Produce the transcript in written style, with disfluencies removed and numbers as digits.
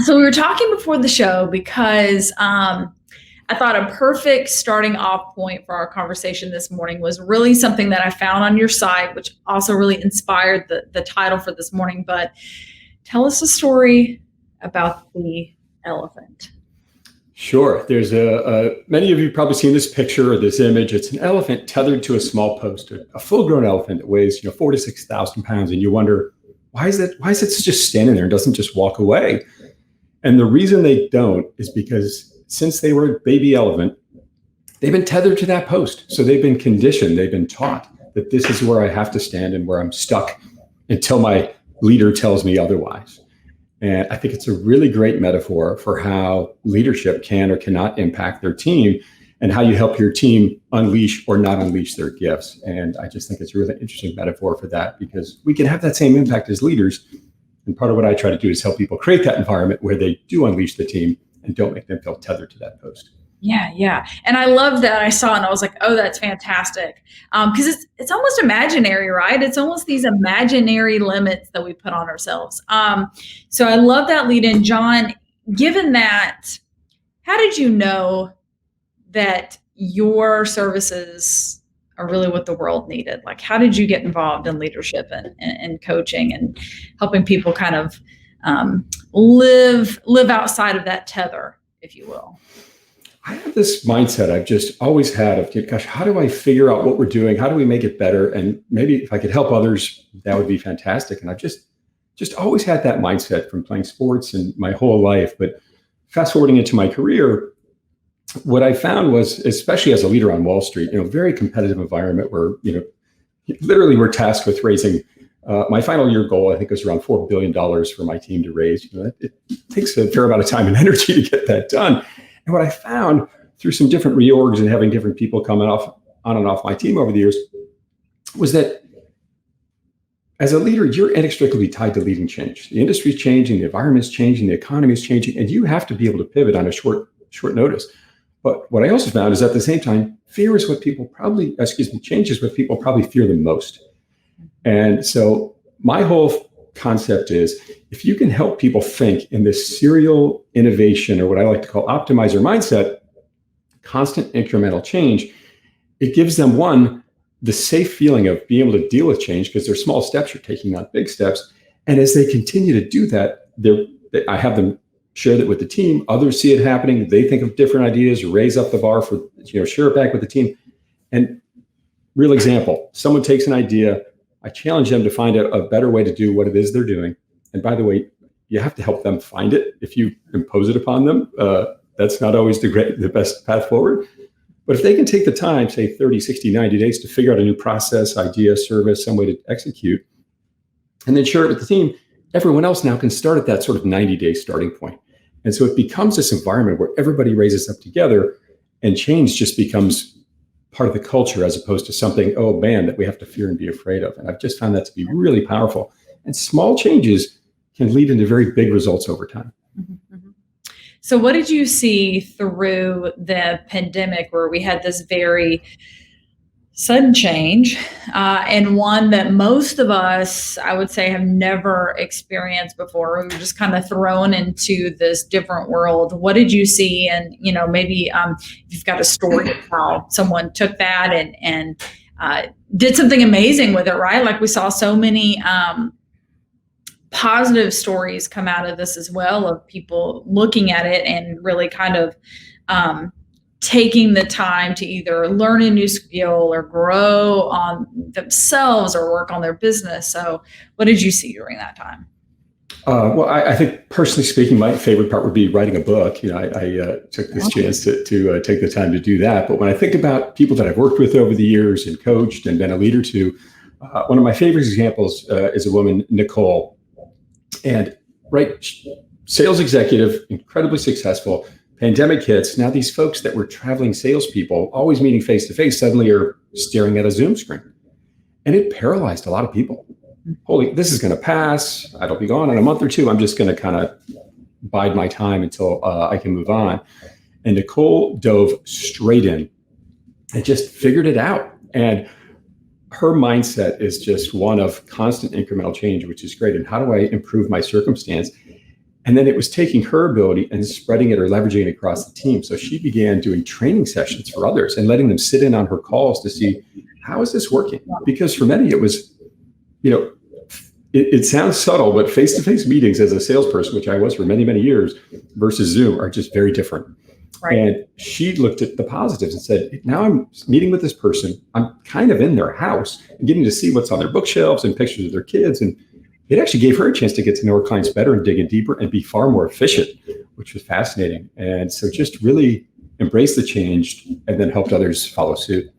So we were talking before the show because I thought a perfect starting off point for our conversation this morning was really something that I found on your site, which also really inspired the title for this morning. But tell us a story about the elephant. Sure. There's many of you probably seen this picture or this image. It's an elephant tethered to a small post, a full-grown elephant that weighs, 4 to 6,000 pounds. And you wonder, why is it just standing there and doesn't just walk away? And the reason they don't is because since they were a baby elephant, they've been tethered to that post. So they've been conditioned, they've been taught that this is where I have to stand and where I'm stuck until my leader tells me otherwise. And I think it's a really great metaphor for how leadership can or cannot impact their team and how you help your team unleash or not unleash their gifts. And I just think it's a really interesting metaphor for that, because we can have that same impact as leaders. And part of what I try to do is help people create that environment where they do unleash the team and don't make them feel tethered to that post. Yeah, yeah. And I love that. I saw it and I was like, oh, that's fantastic. Because it's almost imaginary, right? It's almost these imaginary limits that we put on ourselves. So I love that lead in. John, given that, how did you know that your services are really what the world needed? Like, how did you get involved in leadership and coaching and helping people kind of live outside of that tether, if you will? I have this mindset I've just always had of, gosh, how do I figure out what we're doing? How do we make it better? And maybe if I could help others, that would be fantastic. And I've just always had that mindset from playing sports and my whole life. But fast forwarding into my career, what I found was, especially as a leader on Wall Street, very competitive environment where, literally we're tasked with raising my final year goal, I think, was around $4 billion for my team to raise. It takes a fair amount of time and energy to get that done. And what I found through some different reorgs and having different people coming on and off my team over the years was that as a leader, you're inextricably tied to leading change. The industry's changing, the environment's changing, the economy is changing, and you have to be able to pivot on a short notice. But what I also found is at the same time, change is what people probably fear the most. And so my whole concept is, if you can help people think in this serial innovation, or what I like to call optimizer mindset, constant incremental change, it gives them, one, the safe feeling of being able to deal with change because they're small steps, you're taking on big steps. And as they continue to do that, I have them share that with the team. Others see it happening. They think of different ideas, raise up the bar for, share it back with the team. And real example, someone takes an idea, I challenge them to find a better way to do what it is they're doing. And by the way, you have to help them find it. If you impose it upon them, that's not always the best path forward. But if they can take the time, say 30, 60, 90 days to figure out a new process, idea, service, some way to execute, and then share it with the team, everyone else now can start at that sort of 90-day starting point. And so it becomes this environment where everybody raises up together and change just becomes part of the culture, as opposed to something, oh man, that we have to fear and be afraid of. And I've just found that to be really powerful. And small changes can lead into very big results over time. Mm-hmm, mm-hmm. So what did you see through the pandemic, where we had this very sudden change, and one that most of us, I would say, have never experienced before? We were just kind of thrown into this different world. What did you see? And, maybe if you've got a story of how someone took that and did something amazing with it, right? Like we saw so many positive stories come out of this as well, of people looking at it and really kind of taking the time to either learn a new skill or grow on themselves or work on their business. So what did you see during that time? Well, I think, personally speaking, my favorite part would be writing a book. I took this chance to take the time to do that. But when I think about people that I've worked with over the years and coached and been a leader to, one of my favorite examples is a woman, Nicole. And sales executive, incredibly successful. Pandemic hits. Now these folks that were traveling salespeople, always meeting face to face, suddenly are staring at a Zoom screen. And it paralyzed a lot of people. This is going to pass. I'll be gone in a month or two. I'm just going to kind of bide my time until I can move on. And Nicole dove straight in and just figured it out. And her mindset is just one of constant incremental change, which is great. And how do I improve my circumstance? And then it was taking her ability and spreading it or leveraging it across the team. So she began doing training sessions for others and letting them sit in on her calls to see, how is this working? Because for many, it was, you know, it sounds subtle, but face-to-face meetings as a salesperson, which I was for many, many years, versus Zoom are just very different. Right. And she looked at the positives and said, now I'm meeting with this person. I'm kind of in their house and getting to see what's on their bookshelves and pictures of their kids. And it actually gave her a chance to get to know her clients better and dig in deeper and be far more efficient, which was fascinating. And so just really embrace the change and then helped others follow suit.